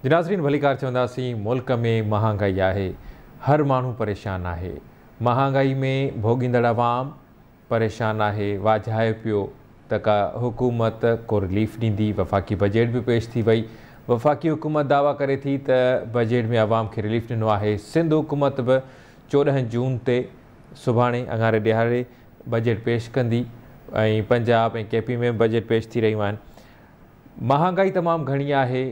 नाज़रीन भलीकार चवंदासीं मुल्क में महांगाई आहे, हर माण्हू परेशान आहे। महांगाई में भोगींदड़ अवाम परेशान आहे। वाझाए पियो त का हुकूमत को रिलीफ ॾींदी। वफ़ाक़ी बजट भी पेश थी वई। वफ़ाक़ी हुकूमत दावा करे थी त बजट में अवाम खे रिलीफ ॾिनो आहे। सिंध हुकूमत बि 14 जून ते सुभाणे अङारे ॾियारे बजट पेश कंदी ऐं पंजाब ऐं केपी में बजट पेश थी रहियूं आहिनि। महांगाई तमामु घणी आहे,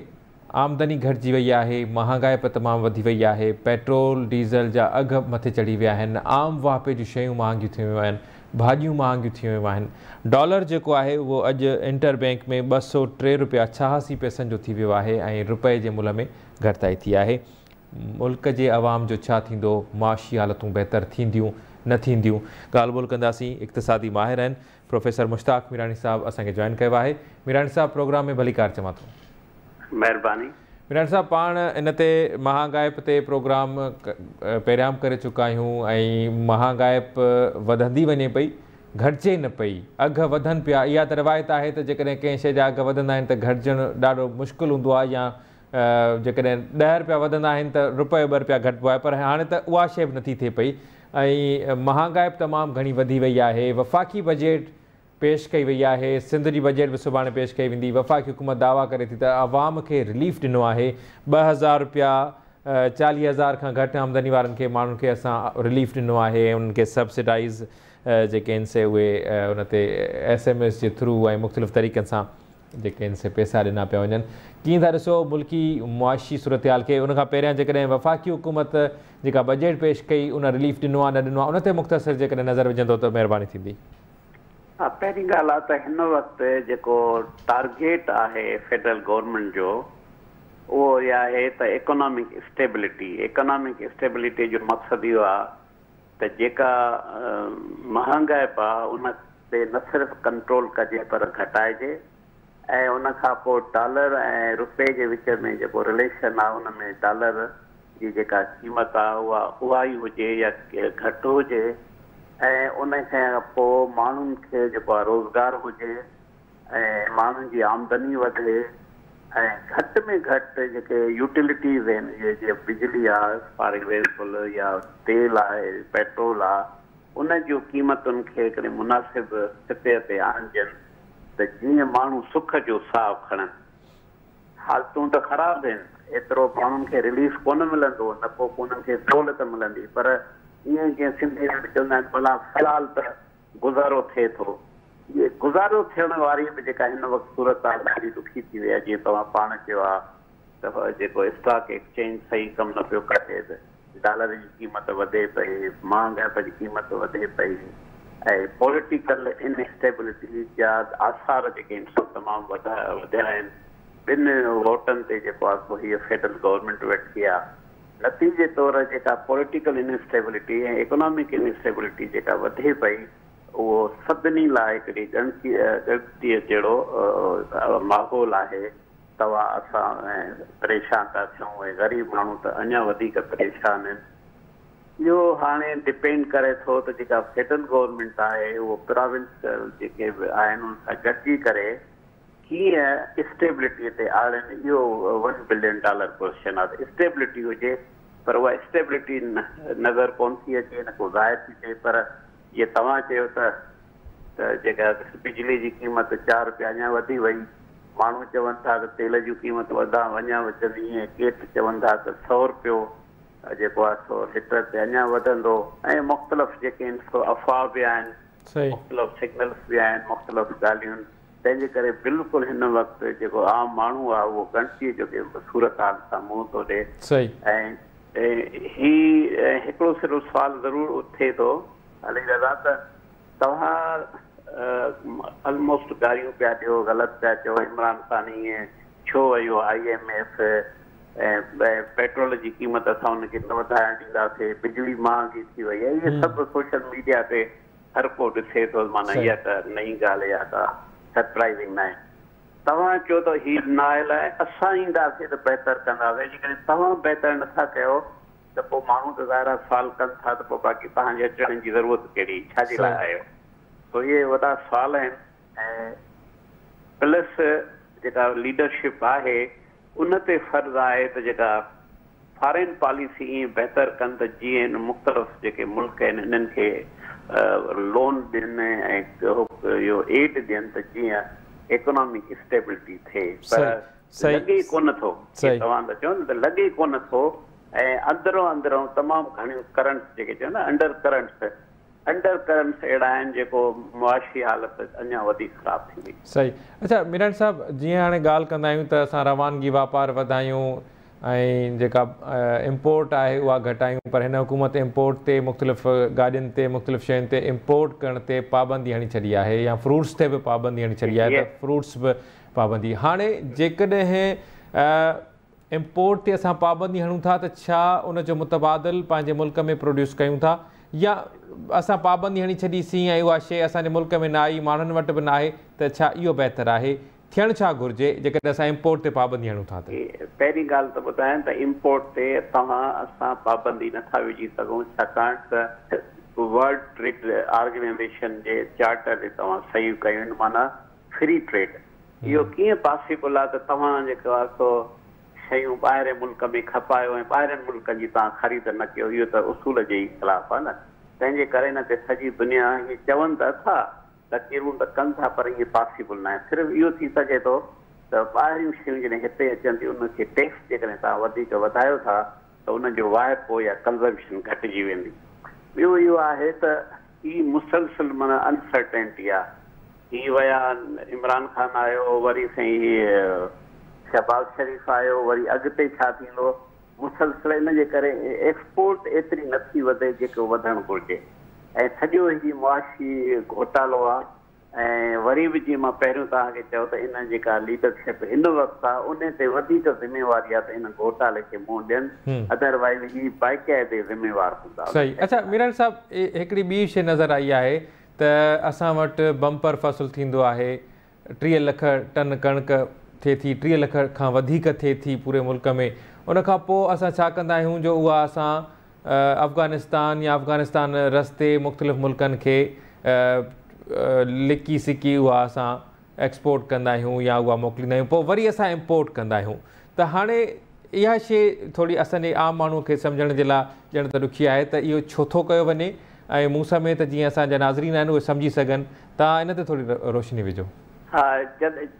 आमदनी घटिजी वई आहे, महांगाई पर तमामु वधी वई आहे। पेट्रोल डीज़ल जा अघ मथे चढ़ी विया आहिनि। आम वापे जूं शयूं महांगियूं थी वियूं आहिनि, भाॼियूं महांगियूं थी वियूं आहिनि। डॉलर जेको आहे उहो अॼु इंटर बैंक में 203 रुपया 86 पैसनि जो थी वियो आहे ऐं रुपए जे मुल्ह में घटिताई थी आहे। मुल्क जे अवाम जो छा थींदो, माशी हालतूं बहितर थींदियूं न थींदियूं, ॻाल्हि ॿोल कंदासीं। इक़्तिसादी माहिर आहिनि प्रोफेसर मुश्ताक मीरानी साहब असांखे जॉइन कयो आहे। मीरानी साहब प्रोग्राम में भलीकार चवां थो। महिरबानी। मीरानी साहब पाण इन ते महांगाई ते प्रोग्राम पहिरियां करे चुका आहियूं ऐं महांगाई वधंदी वञे पई, घटिजे न पई, अघ वधनि पिया। इहा त रिवायत आहे त जेकॾहिं कंहिं शइ जा अघ वधंदा आहिनि त घटिजणु ॾाढो मुश्किल हूंदो आहे, या जेकॾहिं 10 रुपया वधंदा आहिनि त रुपए 2 रुपया घटिबो आहे। पर हाणे त उहा शइ बि नथी थिए पई ऐं महांगाई तमामु घणी वधी वई आहे। वफ़ाक़ी बजट पेश कई वई आहे, सिंध जी बजट बि सुभाणे पेश कई वेंदी। वफ़ाक़ी हुकूमत दावा करे थी त अवाम खे रिलीफ ॾिनो आहे। 2000 रुपया 40,000 खां घटि आमदनी वारनि खे माण्हुनि खे असां रिलीफ ॾिनो आहे। उन्हनि खे सब्सिडाइज़ जेके आहिनि से उहे उन ते SMS जे थ्रू ऐं मुख़्तलिफ़ तरीक़नि सां जेके आहिनि से पैसा ॾिना पिया वञनि। कीअं था ॾिसो मुल्की मुआशी सूरत-हाल खे? उनखां पहिरियां जेकॾहिं वफ़ाक़ी हुकूमत जेका बजट पेश कई उन रिलीफ ॾिनो आहे न ॾिनो आहे, उन ते मुख़्तसर जेकॾहिं नज़र विझंदो त महिरबानी थींदी। हा, पहिरीं ॻाल्हि आहे त हिन वक़्तु जेको टारगेट आहे फेडरल गवर्नमेंट जो उहो इहा आहे त इकोनॉमिक स्टेबिलिटी जो मक़सदु इहो आहे त जेका महांगाई आहे उन ते न सिर्फ़ु कंट्रोल कजे पर घटाइजे ऐं उन खां पोइ डॉलर ऐं रुपए जे विच में जेको रिलेशन आहे उन में डॉलर जी जेका क़ीमत आहे उहा ई हुजे या घटि हुजे ऐं उन खां पोइ माण्हुनि खे जेको आहे रोज़गार हुजे ऐं माण्हुनि जी आमदनी वधे ऐं घटि में घटि जेके यूटिलिटीज़ आहिनि, जीअं बिजली आहे फॉर एग्ज़ाम्पल, या तेल आहे, पेट्रोल आहे, उन जूं क़ीमतुनि खे हिकिड़े मुनासिबु सिपे ते आणजनि त जीअं माण्हू सुख जो साहु खणनि। हालतूं त ख़राबु आहिनि, एतिरो माण्हुनि खे रिलीफ कोन मिलंदो, न को उन्हनि खे सहूलियत मिलंदी, पर ईअं जीअं सिंधी चवंदा आहिनि भला फ़िलहाल त गुज़ारो थिए थो। इहे गुज़ारो थियण वारी बि जेका हिन वक़्तु सूरत आहे ॾाढी ॾुखी थी वई आहे। जीअं तव्हां पाण चयो आहे त जेको स्टॉक एक्सचेंज सही कमु न पियो करे, डॉलर जी क़ीमत वधे पई, महांगाई जी क़ीमत वधे पई ऐं पॉलिटिकल इनस्टेबिलिटी जा आसार जेके आहिनि सो तमामु वधिया आहिनि। 2 वोटनि ते जेको आहे सो हीअ फेडरल गवर्नमेंट वेठी आहे। नतीजे तौरु जेका पॉलिटिकल इनस्टेबिलिटी ऐं इकोनॉमिक इनस्टेबिलिटी जेका वधे पई उहो सभिनी लाइ हिकिड़ी ॻणतीअ जहिड़ो माहौल आहे। तव्हां असां परेशान था थियूं ऐं ग़रीब माण्हू त अञा वधीक परेशान आहिनि। इहो हाणे डिपेंड करे थो त जेका फेडरल गवर्नमेंट आहे उहो प्रोविंशियल जेके बि आहिनि उन सां गॾिजी करे कीअं स्टेबिलिटीअ ते आणनि। इहो $1 बिलियन क्वेश्चन आहे। स्टेबिलिटी हुजे पर उहा स्टेबिलिटी नज़र कोन थी अचे, न को ज़ाहिर थी थिए। पर जीअं तव्हां चयो त जेका बिजली जी क़ीमत 4 रुपया अञा वधी वई, माण्हू चवनि था त तेल जी क़ीमत अञा वधंदी, ईअं केत चवनि था त 100 रुपयो जेको आहे सो लीटर ते अञा वधंदो ऐं मुख़्तलिफ़ जेके आहिनि सो अफ़वाह बि आहिनि, मुख़्तलिफ़ सिग्नल्स बि आहिनि, मुख़्तलिफ़ ॻाल्हियूं आहिनि। तंहिंजे करे बिल्कुलु हिन वक़्तु जेको आम माण्हू आहे उहो ॻणतीअ जो सूरत हाल सां मुंहुं थो ॾिए। ऐं ही हिकिड़ो सिर्फ़ु सुवालु ज़रूरु थिए थो अली रज़ा त तव्हां ऑलमोस्ट गारियूं पिया ॾियो, ग़लति पिया चयो, इमरान ख़ान ईअं छो वियो IMF ऐं पेट्रोल जी क़ीमत असां हुनखे न वधाइण ॾींदासीं, बिजली महांगी थी वई आहे। इहे सभु सोशल मीडिया ते हर को ॾिसे थो। माना इहा त नई ॻाल्हि आहे, का सरप्राइज़िंग न आहे। तव्हां चयो त हीउ न आयल आहे, असां ईंदासीं त बहितर कंदासीं। जेकॾहिं तव्हां बहितर नथा कयो त पोइ माण्हू त ज़ाहिर सवाल कनि था त पोइ बाक़ी तव्हांजे अचण जी ज़रूरत कहिड़ी, छाजे लाइ आयो? तो इहे वॾा सवाल आहिनि। ऐं प्लस जेका लीडरशिप आहे उन ते फ़र्ज़ु आहे त जेका फॉरेन पॉलिसी ईअं बहितर कनि त जीअं इन मुख़्तलिफ़ जेके मुल्क आहिनि इन्हनि खे लोन ॾियनि ऐं इहो एड ॾियनि त जीअं इकोनॉमिक स्टेबिलिटी थिए। पर लॻे कोन थो, तव्हां था चओ न त लॻे कोन थो, ऐं अंदरो तमामु घणियूं करंट्स जेके चयो न अंडर करंट्स अहिड़ा आहिनि जेको मुआशी हालत अञा वधीक ख़राबु थींदी। सही। अच्छा मीरान साहब, जीअं हाणे ॻाल्हि कंदा आहियूं त असां रवानगी वापारु वधायूं ऐं जेका इम्पोर्ट आहे उहा घटायूं, पर हिन हुकूमत इम्पोर्ट ते मुख़्तलिफ़ गाॾियुनि ते मुख़्तलिफ़ शयुनि ते इम्पोर्ट करण ते पाबंदी हणी छॾी आहे, या फ्रूट्स ते बि पाबंदी हणी छॾी आहे, त फ्रूट्स बि पाबंदी। हाणे जेकॾहिं इम्पोर्ट ते असां पाबंदी हणूं था त छा उन जो मुतबादिल पंहिंजे मुल्क में प्रोड्यूस कयूं था, या असां पाबंदी हणी छॾीसीं ऐं उहा शइ असांजे मुल्क में न आई, माण्हुनि वटि बि न आहे, त छा इहो बहितरु आहे? थियणु छा घुरिजे जेकॾहिं असां इम्पोर्ट ते पाबंदी हणूं था? पहिरीं ॻाल्हि त ॿुधायां त इम्पोर्ट ते असां पाबंदी नथा विझी सघूं, छाकाणि त वर्ल्ड ट्रेड ऑर्गेनाइज़ेशन जे चार्टर ते तव्हां सही कयूं आहिनि, माना फ्री ट्रेड। इहो कीअं पॉसिबल आहे त तव्हां जेको आहे सो शयूं ॿाहिरि मुल्क में खपायो ऐं ॿाहिरिनि मुल्कनि जी तव्हां ख़रीद न कयो? इहो त उसूल जे ई ख़िलाफ़ु आहे न। तंहिंजे करे न ते सॼी दुनिया हीअ चवनि त था, लकीरूं त कनि था, पर इहे पॉसिबल न आहे। सिर्फ़ु इहो थी सघे थो त ॿाहिरियूं शयूं जॾहिं हिते अचनि थियूं उनखे टैक्स जेकॾहिं तव्हां वधीक वधायो था त उनजो वाइपो या कंज़म्पशन घटिजी वेंदी। ॿियो इहो आहे त ही मुसलसिल माना अनसर्टेनिटी आहे। हीअ विया इमरान खान आयो, वरी साईं शहबाज़ शरीफ़ आयो, वरी अॻिते छा थींदो? मुसलसिल इन जे करे एक्सपोर्ट एतिरी नथी वधे जेको वधणु घुरिजे, ऐं सॼो ही मुआशी घोटालो आहे। ऐं वरी बि जीअं मां पहिरियों तव्हांखे चयो त इन जेका लीडरशिप हिन वक़्तु आहे उन ते वधीक ज़िम्मेवारी आहे त इन घोटाले खे मुंहुं ॾियनि, अदरवाइज़ ही बाक़ाइदे ज़िम्मेवार हूंदा। सही। अच्छा मीरान साहब, हिकिड़ी ॿी शइ नज़र आई आहे त असां वटि बम्पर फ़सुलु थींदो आहे, 30 लख टन कणिक थिए थी, 30 लख खां वधीक थिए थी पूरे मुल्क में। उनखां पोइ असां छा कंदा आहियूं जो उहा असां अफ़गानिस्तान या अफ़गानिस्तान रस्ते मुख़्तलिफ़ मुल्कनि खे लिकी सिकी उहा असां एक्सपोर्ट कंदा आहियूं या उहा मोकिलींदा आहियूं, पोइ वरी असां इम्पोर्ट कंदा आहियूं। त हाणे इहा शइ थोरी असांजे आम माण्हू खे सम्झण जे लाइ ॼण त ॾुखी आहे त इहो छो थो कयो वञे, ऐं मूं समेत जीअं असांजा नाज़रीन आहिनि उहे सम्झी सघनि। तव्हां इन ते थोरी रोशनी विझो। हा,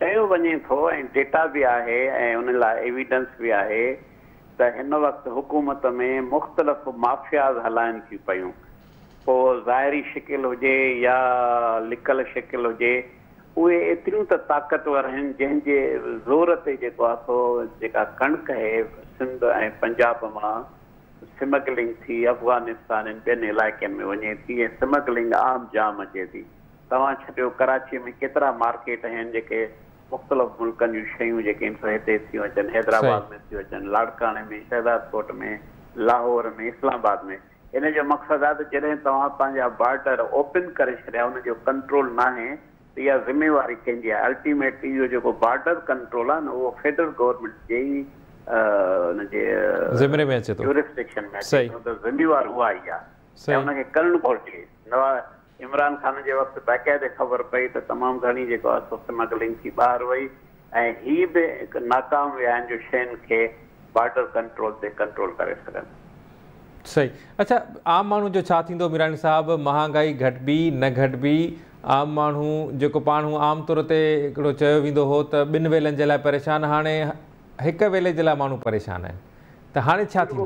चयो वञे थो ऐं डेटा बि आहे ऐं उन लाइ एविडेंस बि आहे त हिन वक़्तु हुकूमत में मुख़्तलिफ़ माफ़ियाज़ हलाइनि थियूं पियूं, पोइ ज़ाहिरी शिकिल हुजे या लिकल शिकिल हुजे, उहे एतिरियूं त ताक़तवर आहिनि जंहिंजे ज़ोर ते जेको आहे सो जेका कणिक आहे सिंध ऐं पंजाब मां स्मगलिंग थी अफ़गानिस्तान ऐं ॿियनि इलाइक़नि में वञे थी, ऐं स्मगलिंग आम जाम अचे थी। तव्हां छॾियो कराची में केतिरा मार्केट आहिनि जेके मुख़्तलिफ़ मुल्कनि जूं शयूं जेके हिते थियूं अचनि, हैदराबाद में थियूं अचनि, लाड़काणे में, शहदादकोट में, लाहौर में, इस्लामाबाद में। इन जो मक़सदु आहे त जॾहिं तव्हां पंहिंजा बॉर्डर ओपन करे छॾिया, उनजो कंट्रोल न आहे त इहा ज़िम्मेवारी कंहिंजी आहे? अल्टीमेटली इहो जेको बॉर्डर कंट्रोल आहे न उहो फेडरल गवर्नमेंट जे ई हुनजे ज़िम्मे में अचे थो, ज्यूरिसडिक्शन में अचे थो, त ज़िम्मेवार उहा ई आहे ऐं उनखे करणु घुरिजे। इमरान खान जे वक़्तु बाक़ाइदे ख़बर पई त तमामु घणी जेको आहे स्मगलिंग थी ॿाहिरि वई, ऐं हीअ बि नाकाम विया आहिनि जो शयुनि खे बॉर्डर कंट्रोल ते कंट्रोल करे सघनि। सही। अच्छा, आम माण्हू जो छा थींदो मीरानी साहब? महांगाई घटिबी न घटिबी, आम माण्हू जेको पाण आम तौर ते हिकिड़ो चयो वेंदो हो त 2 वेलनि जे लाइ परेशान, हाणे 1 वेले जे लाइ माण्हू परेशान आहिनि, त हाणे छा थींदो?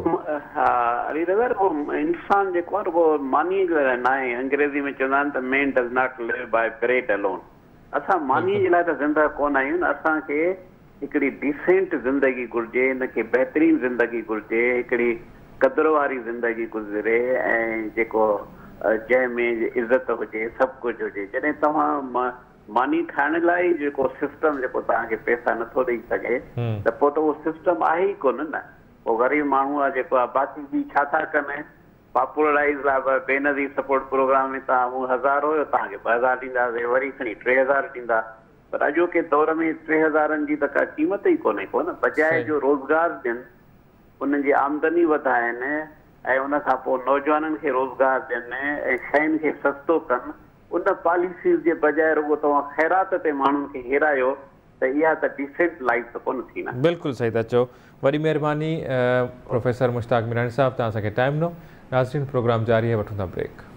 हा अली रज़ा, उहो इंसान जेको आहे उहो मानीअ जे लाइ न आहे। अंग्रेज़ी में चवंदा आहिनि त man does not live by bread alone. असां मानीअ जे लाइ त ज़िंदा कोन आहियूं न, असांखे हिकिड़ी डिसेंट ज़िंदगी घुरिजे, हिनखे बहितरीन ज़िंदगी घुरिजे, हिकिड़ी क़दुरु वारी ज़िंदगी गुज़रे ऐं जेको जंहिंमें इज़त हुजे, सभु कुझु हुजे। जॾहिं तव्हां मानी खाइण लाइ जेको सिस्टम जेको तव्हांखे पैसा नथो ॾेई सघे त पोइ त उहो सिस्टम आहे ई कोन न। पोइ ग़रीब माण्हू आहे जेको आहे, बाक़ी बि छा था कनि? पॉपुलराइज़ लाइ बेनज़ीर सपोर्ट प्रोग्राम में तव्हां 1000 हुयो, तव्हांखे 2000 ॾींदासीं, वरी खणी 3000 ॾींदा। पर अॼोके दौर में 3000 जी त का क़ीमत ई कोन्हे को न। बजाए जो रोज़गार ॾियनि, उन्हनि जी आमदनी वधाइनि ऐं उन खां पोइ नौजवाननि खे रोज़गार ॾियनि ऐं शयुनि खे सस्तो कनि, उन पॉलिसीज़ जे बजाए रुॻो तव्हां ख़ैरात ते माण्हुनि खे हेरायो त इहा त डिसेंट लाइफ त कोन थी न। बिल्कुलु सही था चओ। वॾी महिरबानी प्रोफेसर मुश्ताक मीरानी साहब, तव्हां असांखे टाइम ॾिनो। नाज़रीन, प्रोग्राम जारी आहे, वठूं था ब्रेक।